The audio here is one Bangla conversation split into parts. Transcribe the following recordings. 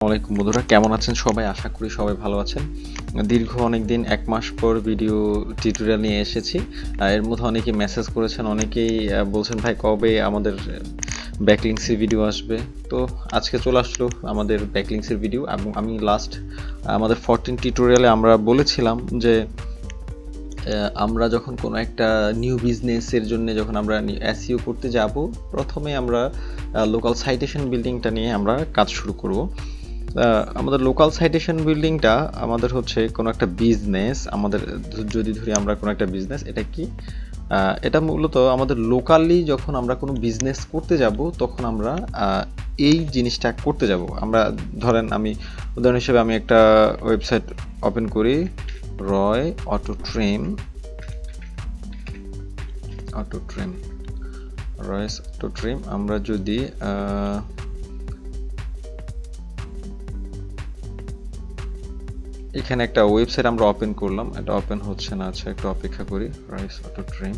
আসসালামাইকুম বন্ধুরা, কেমন আছেন সবাই? আশা করি সবাই ভালো আছেন। দীর্ঘ অনেক দিন, 1 মাস পর ভিডিও টিউটোরিয়াল নিয়ে এসেছি। এর মধ্যে অনেকেই মেসেজ করেছেন, অনেকেই বলছেন ভাই কবে আমাদের ব্যাকলিংসের ভিডিও আসবে। তো আজকে চলে আসলো আমাদের ব্যাকলিংসের ভিডিও। এবং আমি লাস্ট আমাদের 14 টিউটোরিয়ালে আমরা বলেছিলাম যে আমরা যখন কোনো একটা নিউ বিজনেসের জন্য যখন আমরা এসইও করতে যাব, প্রথমে আমরা লোকাল সাইটেশন বিল্ডিংটা নিয়ে আমরা কাজ শুরু করব। আমাদের লোকাল সাইটেশন বিল্ডিংটা আমাদের হচ্ছে কোনো একটা বিজনেস, আমাদের যদি ধরি আমরা কোনো একটা বিজনেস, এটা কি এটা মূলত আমাদের লোকালি যখন আমরা কোনো বিজনেস করতে যাব তখন আমরা এই জিনিসটা করতে যাব। আমরা ধরেন, আমি উদাহরণ হিসেবে আমি একটা ওয়েবসাইট ওপেন করি, রয় অটো ট্রেম, রয়েস অটো ট্রেম। আমরা যদি এখানে একটা ওয়েবসাইট আমরা ওপেন করলাম, এটা ওপেন হচ্ছে না, আচ্ছা একটু অপেক্ষা করি। রয়েস অটো ট্রেম,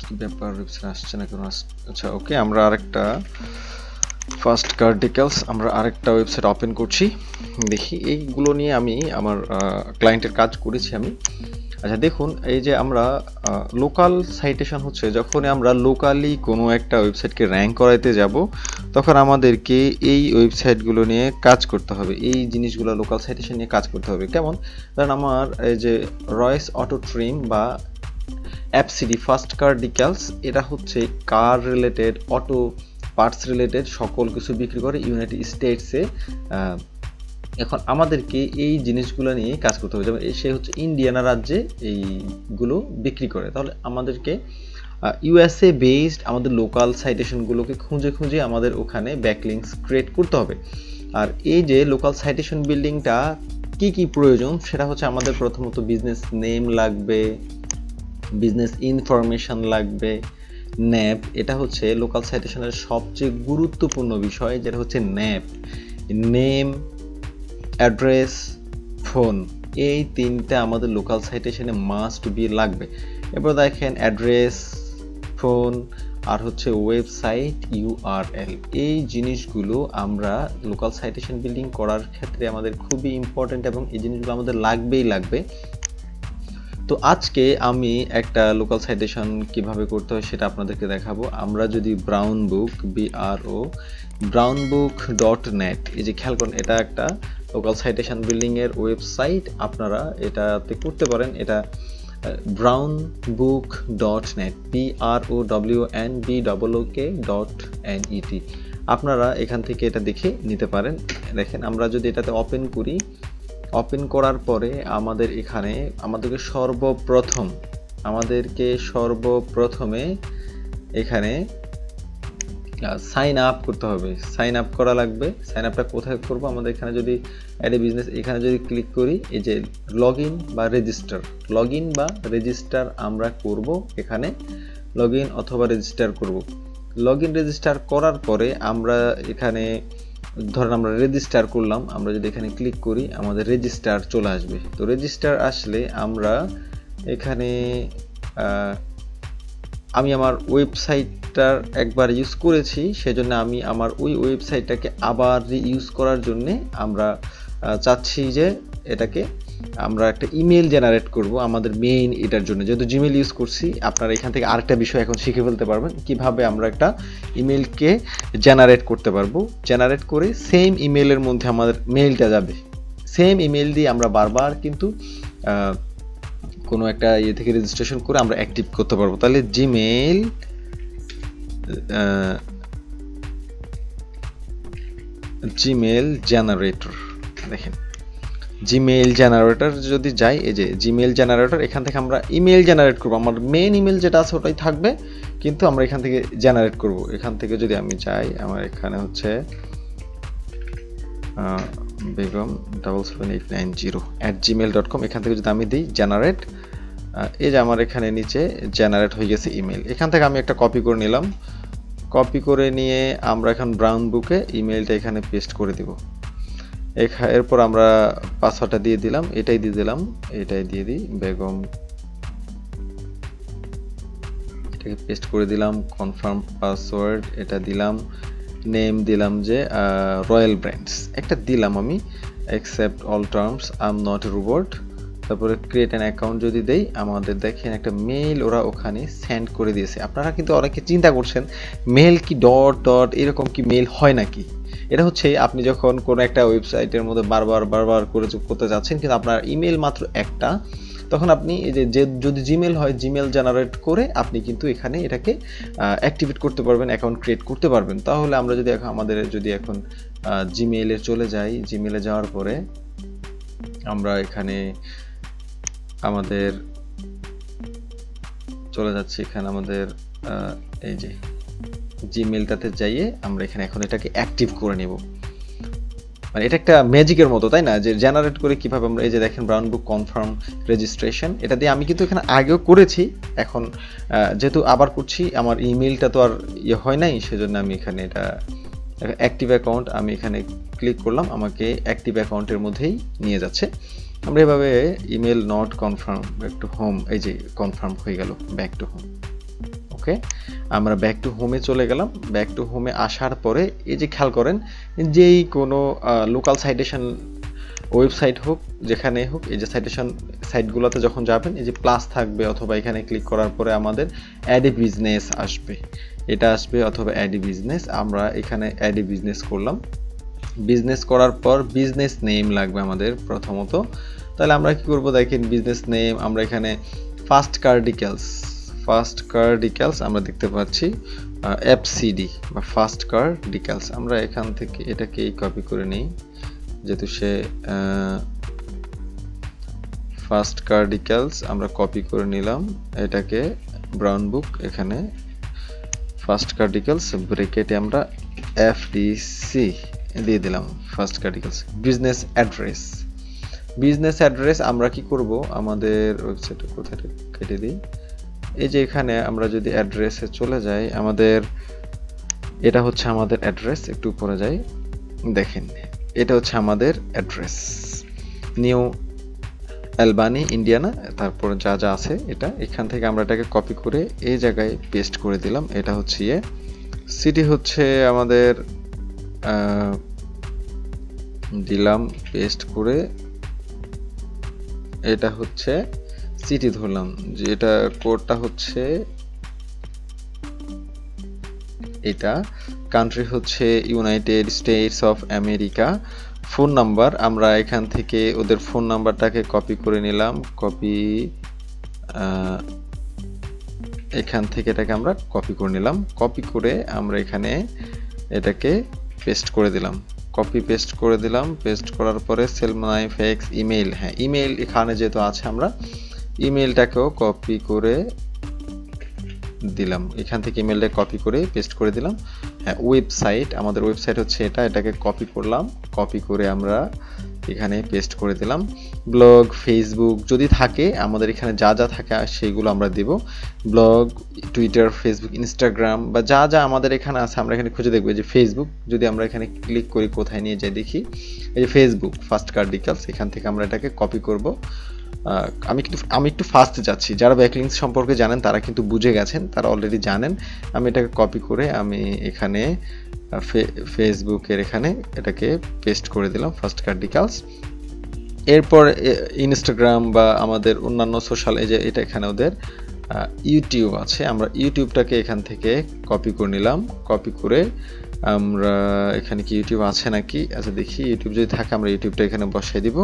কি ব্যাপার, ওয়েবসাইট আসছে না কেন? আচ্ছা ওকে, আমরা আরেকটা ফার্স্ট কার ডিটেইলস, আমরা আরেকটা ওয়েবসাইট ওপেন করছি। দেখি, এইগুলো নিয়ে আমি আমার ক্লায়েন্টের কাজ করেছি আমি। আচ্ছা দেখুন, এই যে আমরা লোকাল সাইটেশন হচ্ছে যখন আমরা লোকালি কোনো একটা ওয়েবসাইটকে র্যাঙ্ক করাইতে যাব, তখন আমাদেরকে এই ওয়েবসাইটগুলো নিয়ে কাজ করতে হবে, এই জিনিসগুলো লোকাল সাইটেশন নিয়ে কাজ করতে হবে। কেমন? কারণ আমার এই যে রয়েস অটো ট্রিম বা অ্যাপসিডি ফার্স্ট কার ডিটেইলস, এটা হচ্ছে কার রিলেটেড, অটো পার্টস রিলেটেড সকল কিছু বিক্রি করে ইউনাইটেড স্টেটসে। এখন আমাদেরকে এই জিনিসগুলো নিয়ে কাজ করতে হবে। যেমন সে হচ্ছে ইন্ডিয়ানা রাজ্যে এইগুলো বিক্রি করে, তাহলে আমাদেরকে ইউএসএ বেসড আমাদের লোকাল সাইটেশনগুলোকে খুঁজে খুঁজে আমাদের ওখানে ব্যাকলিংকস ক্রিয়েট করতে হবে। আর এই যে লোকাল সাইটেশন বিল্ডিংটা কি কি প্রয়োজন, সেটা হচ্ছে আমাদের প্রথমত বিজনেস নেম লাগবে, বিজনেস ইনফরমেশন লাগবে, ন্যাপ। এটা হচ্ছে লোকাল সাইটেশনের সবচেয়ে গুরুত্বপূর্ণ বিষয়, যেটা হচ্ছে ন্যাপ, নেম, অ্যাড্রেস, ফোন। এই তিনটা আমাদের লোকাল সাইটেশনে মাস্ট বি লাগবে। এরপর দেখেন অ্যাড্রেস, ফোন আর হচ্ছে ওয়েবসাইট ইউআরএল। এই জিনিসগুলো আমরা লোকাল সাইটেশন বিল্ডিং করার ক্ষেত্রে আমাদের খুবই ইম্পর্টেন্ট এবং এই জিনিসগুলো আমাদের লাগবেই লাগবে। তো আজকে আমি একটা লোকাল সাইটেশন কিভাবে করতে হয় সেটা আপনাদেরকে দেখাবো। আমরা যদি brownbook.net, এই যে খেয়াল করেন, এটা একটা লোকাল সাইটেশন বিল্ডিং এর ওয়েবসাইট, আপনারা এটাতে করতে পারেন। এটা brownbook.net, brownbook.net। আপনারা এখান থেকে এটা দেখে নিতে পারেন। দেখেন, আমরা যদি এটাতে ওপেন করি, ওপেন করার পরে আমাদের এখানে সর্বপ্রথমে এখানে সাইন আপ করতে হবে, সাইন আপ করা লাগবে। সাইন আপটা কোথায় করব? আমাদের এখানে যদি অ্যাড এ বিজনেস, এখানে যদি ক্লিক করি, এই যে লগ ইন বা রেজিস্টার আমরা করব। এখানে লগ ইন অথবা রেজিস্টার করব। লগ ইন রেজিস্টার করার পরে আমরা এখানে ধরেন আমরা রেজিস্টার করলাম, আমরা যদি এখানে ক্লিক করি আমাদের রেজিস্টার চলে আসবে। তো রেজিস্টার আসলে আমরা এখানে আমি আমার ওয়েবসাইটটার একবার ইউজ করেছি, সেজন্য আমি আমার ওই ওয়েবসাইটটাকে আবার ইউজ করার জন্য আমরা চাচ্ছি যে এটাকে আমরা একটা ইমেল জেনারেট করব আমাদের মেইন এটার জন্য। যেহেতু জিমেল ইউজ করছি, আপনারা এখান থেকে আরেকটা বিষয় এখন শিখে ফেলতে পারবেন, কিভাবে আমরা একটা ইমেলকে জেনারেট করতে পারবো। জেনারেট করে সেম ইমেলের মধ্যে আমাদের মেইলটা যাবে, সেম ইমেল দিয়ে আমরা বারবার কিন্তু কোনো একটা ইয়ে থেকে রেজিস্ট্রেশন করে আমরা অ্যাক্টিভ করতে পারবো। তাহলে জিমেল জেনারেটর, দেখেন জিমেল জেনারেটর যদি যাই, এই যে জিমেল জেনারেটর, এখান থেকে আমরা ইমেল জেনারেট করবো। আমার মেন ইমেল যেটা আছে ওটাই থাকবে, কিন্তু আমরা এখান থেকে জেনারেট করব। এখান থেকে যদি আমি যাই, আমার এখানে হচ্ছে বেগম 77890@gmail.com, এখান থেকে যদি আমি দিই জেনারেট, এই যে আমার এখানে নিচে জেনারেট হয়ে গেছে ইমেল। এখান থেকে আমি একটা কপি করে নিলাম, কপি করে নিয়ে আমরা এখন ব্রাউন বুকে ইমেলটা এখানে পেস্ট করে দিব। এরপর আমরা পাসওয়ার্ডটা দিয়ে দিলাম, এটাই দিয়ে দিলাম, এটাই দিয়ে দিই বেগম, এটাকে পেস্ট করে দিলাম, কনফার্ম পাসওয়ার্ড এটা দিলাম, নেম দিলাম যে রয়্যাল ব্র্যান্ডস একটা দিলাম আমি, accept all terms, I am not a robot. তারপরে ক্রিয়েট অ্যান অ্যাকাউন্ট যদি দেই, আমাদের দেখেন একটা মেইল ওরা ওখানে সেন্ড করে দিয়েছে। আপনারা কিন্তু অনেকে চিন্তা করছেন মেল কি ডট ডট এরকম কি মেল হয় নাকি? এটা হচ্ছে আপনি যখন কোনো একটা ওয়েবসাইটের মধ্যে বারবার করে করতে যাচ্ছেন, কিন্তু আপনার ইমেল মাত্র একটা, তখন আপনি এই যে যদি জিমেল হয়, জিমেল জেনারেট করে আপনি কিন্তু এখানে এটাকে অ্যাক্টিভেট করতে পারবেন, অ্যাকাউন্ট ক্রিয়েট করতে পারবেন। তাহলে আমরা যদি আমাদের যদি এখন জিমেইলে চলে যাই, জিমেইলে যাওয়ার পরে আমরা এখানে আমাদের চলে যাচ্ছি, এখানে আমাদের এই যে জিমেইলটাতে যাইয়ে আমরা এখানে এখন এটাকে অ্যাক্টিভ করে নেব। মানে এটা একটা ম্যাজিকের মতো, তাই না? যে জেনারেট করে কিভাবে আমরা এই যে দেখেন ব্রাউন বুক কনফার্ম রেজিস্ট্রেশন, এটা দিয়ে আমি কিন্তু এখানে আগেও করেছি, এখন যেহেতু আবার করছি, আমার ইমেলটা তো আর ইয়ে হয় নাই, সেজন্য আমি এখানে এটা অ্যাক্টিভ অ্যাকাউন্ট আমি এখানে ক্লিক করলাম, আমাকে অ্যাক্টিভ অ্যাকাউন্টের মধ্যেই নিয়ে যাচ্ছে। আমরা এভাবে email not confirm back to home, এই যে কনফার্ম হয়ে গেল ব্যাক টু হোম। ওকে, আমরা ব্যাক টু হোমে চলে গেলাম। ব্যাক টু হোমে আসার পরে এই যে খেয়াল করেন, যেই কোনো লোকাল সাইটেশন ওয়েবসাইট হোক, যেখানে হোক, এই যে সাইটেশন সাইটগুলোতে যখন যাবেন, এই যে প্লাস থাকবে, অথবা এখানে ক্লিক করার পরে আমাদের অ্যাড এ বিজনেস আসবে, এটা আসবে, অথবা অ্যাড এ বিজনেস। আমরা এখানে অ্যাড এ বিজনেস করলাম। বিজনেস করার পর বিজনেস নেম লাগবে আমাদের প্রথমত। তাহলে আমরা কি করব, দেখেন বিজনেস নেম আমরা এখানে ফার্স্ট কার ডিটেলস আমরা দেখতে পাচ্ছি, এফসিডি বা ফার্স্ট কার ডিটেলস। আমরা এখান থেকে এটাকে কপি করে নিই, যেহেতু সে ফার্স্ট কার ডিটেলস আমরা কপি করে নিলাম, এটাকে ব্রাউন বুক এখানে ফার্স্ট কার ডিটেলস ব্র্যাকেটে আমরা এফডিসি দিয়ে দিলাম, ফার্স্ট কার ডিটেলস। বিজনেস অ্যাড্রেস আমরা কি করব, আমাদের ওয়েবসাইটে কোথায় কেটে দিই, এই যে এখানে আমরা যদি অ্যাড্রেসে চলে যাই, আমাদের এটা হচ্ছে আমাদের অ্যাড্রেস, একটু উপরে যাই, দেখেন এটা হচ্ছে আমাদের অ্যাড্রেস, নিউ অ্যালবানি ইন্ডিয়ানা, তারপর যা যা আছে এটা, এখান থেকে আমরা এটাকে কপি করে এই জায়গায় পেস্ট করে দিলাম। এটা হচ্ছে সিটি হচ্ছে আমাদের দিলাম পেস্ট করে, এটা হচ্ছে সিটি ধরলাম, যে এটা কোডটা হচ্ছে এটা, কান্ট্রি হচ্ছে United states of America. Phone number আমরা এখান থেকে ওদের ফোন নাম্বারটাকে কপি করে নিলাম, এখান থেকে এটাকে আমরা কপি করে নিলাম, কপি করে আমরা এখানে এটাকে পেস্ট করে দিলাম, পেস্ট করার পরে সেলফ নাইম ফেক্স ইমেল, হ্যাঁ ইমেল এখানে যেহেতু আছে আমরা ইমেলটাকেও কপি করে দিলাম, এখান থেকে ইমেলটা কপি করে পেস্ট করে দিলাম। হ্যাঁ, ওয়েবসাইট, আমাদের ওয়েবসাইট হচ্ছে এটাকে কপি করলাম, কপি করে আমরা এখানে পেস্ট করে দিলাম। ব্লগ, ফেসবুক যদি থাকে, আমাদের এখানে যা যা থাকে সেইগুলো আমরা দেব, ব্লগ, টুইটার, ফেসবুক, ইনস্টাগ্রাম বা যা যা আমাদের এখানে আছে আমরা এখানে খুঁজে দেখবো। যে ফেসবুক যদি আমরা এখানে ক্লিক করি, কোথায় নিয়ে যাই দেখি, এই যে ফেসবুক ফার্স্ট কার ডিটেলস, এখান থেকে আমরা এটাকে কপি করব। আমি একটু ফাস্ট যাচ্ছি, যারা ব্যাকলিংকস সম্পর্কে জানেন তারা কিন্তু বুঝে গেছেন, তারা অলরেডি জানেন। আমি এটাকে কপি করে আমি এখানে ফেসবুকের এখানে এটাকে পেস্ট করে দিলাম, ফার্স্ট কার ডিটেলস। এরপর ইনস্টাগ্রাম বা আমাদের অন্যান্য সোশ্যাল, এই যে এটা এখানে ওদের ইউটিউব আছে, আমরা ইউটিউবটাকে এখান থেকে কপি করে নিলাম, কপি করে আমরা এখানে কি ইউটিউব আছে নাকি, আচ্ছা দেখি ইউটিউব যদি থাকে আমরা ইউটিউবটা এখানে বসাই দিব।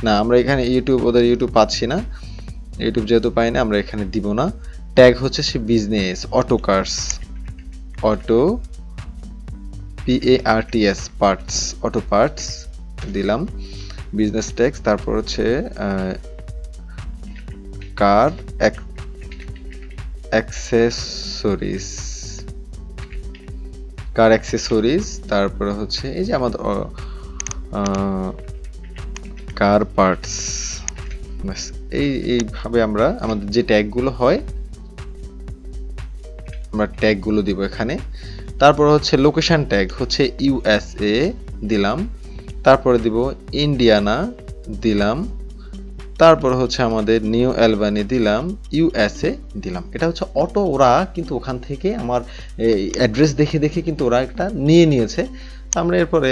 না, আমরা এখানে ওদের ইউটিউব পাচ্ছি না, ইউটিউব যেহেতু পাই না আমরা এখানে দিব না। ট্যাগ হচ্ছে সে business, auto PARTS parts, auto parts দিলাম বিজনেস ট্যাগ। তারপর হচ্ছে কার অ্যাক্সেসরিজ, তারপরে হচ্ছে এই যে আমাদের কার পার্টস। এইভাবে আমরা আমাদের যে ট্যাগগুলো হয় আমরা ট্যাগগুলো দিব এখানে। তারপর হচ্ছে লোকেশন ট্যাগ হচ্ছে ইউএসএ দিলাম, তারপরে দিব ইন্ডিয়ানা দিলাম, তারপর হচ্ছে আমাদের নিউ অ্যালবানি দিলাম, ইউএসএ দিলাম। এটা হচ্ছে অটো, ওরা কিন্তু ওখান থেকে আমার অ্যাড্রেস দেখে দেখে কিন্তু ওরা একটা নিয়ে নিয়েছে। আমরা এরপরে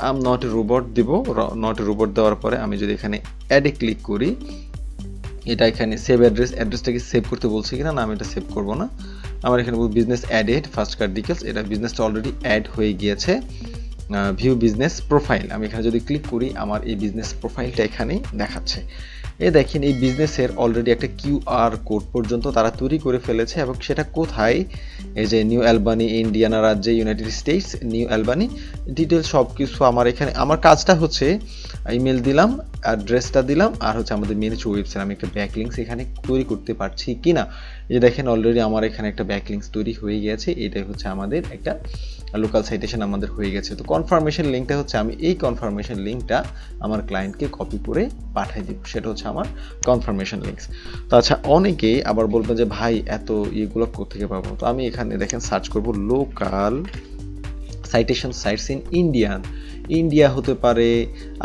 আম নট এ রোবট দিব। নট এ রোবট দেওয়ার পরে আমি যদি এখানে অ্যাডে ক্লিক করি, এটা এখানে সেভ অ্যাড্রেসটাকে সেভ করতে বলছে কিনা, না আমি এটা সেভ করব না। আমার এখানে business added first card details, এটা বিজনেসটা অলরেডি অ্যাড হয়ে গিয়েছে। ভিউ বিজনেস প্রোফাইল, আমি এখানে যদি ক্লিক করি আমার এই বিজনেস প্রোফাইলটা এখানে দেখাচ্ছে। দেখেন এই বিজনেসের অলরেডি একটা কিউআর কোড পর্যন্ত তারা তৈরি করে ফেলেছে, এবং সেটা কোথায়, এই যে নিউ অ্যালবানি, ইন্ডিয়ানা রাজ্যে, United states, new Albany, details সব কিছু আমার এখানে। আমার কাজটা হচ্ছে ইমেল দিলাম, অ্যাড্রেসটা দিলাম, আর হচ্ছে আমাদের মেন হচ্ছে ওয়েবসাইট। আমি একটা ব্যাকলিংস এখানে তৈরি করতে পারছি কিনা, এই যে দেখেন অলরেডি আমার এখানে একটা ব্যাকলিংস তৈরি হয়ে গেছে। এটাই হচ্ছে আমাদের একটা লোকাল সাইটেশন আমাদের হয়ে গেছে। তো কনফার্মেশন লিঙ্কটা হচ্ছে আমি এই কনফার্মেশন লিঙ্কটা আমার ক্লায়েন্টকে কপি করে পাঠিয়ে দিব, সেটা হচ্ছে আমার কনফার্মেশন লিঙ্কস। তো আচ্ছা, অনেকেই আবার বলবে যে ভাই এত ইয়েগুলো কোথেকে পাবো, তো আমি এখানে দেখেন সার্চ করব local citation sites in India হতে পারে,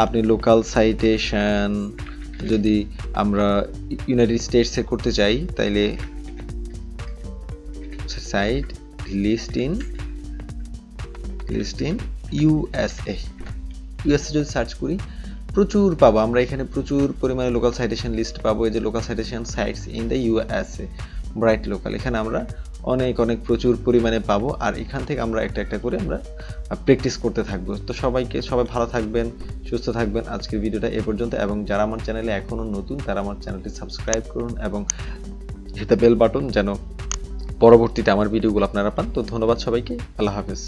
আপনি লোকাল সাইটেশন যদি আমরা ইউনাইটেড স্টেটসে করতে চাই তাইলে সাইট লিস্ট ইন ইউএসএ যদি সার্চ করি প্রচুর পাবো আমরা এখানে, প্রচুর পরিমাণে লোকাল সাইটেশন লিস্ট পাবো। এই যে local citation sites in the USA, bright local, এখানে আমরা অনেক প্রচুর পরিমাণে পাবো। আর এখান থেকে আমরা একটা একটা করে আমরা প্র্যাকটিস করতে থাকবো। তো সবাই ভালো থাকবেন, সুস্থ থাকবেন। আজকের ভিডিওটা এ পর্যন্ত, এবং যারা আমার চ্যানেলে এখনও নতুন তারা আমার চ্যানেলটি সাবস্ক্রাইব করুন এবং হিট বেল বাটন, যেন পরবর্তীতে আমার ভিডিওগুলো আপনারা পান। তো ধন্যবাদ সবাইকে, আল্লাহ হাফেজ।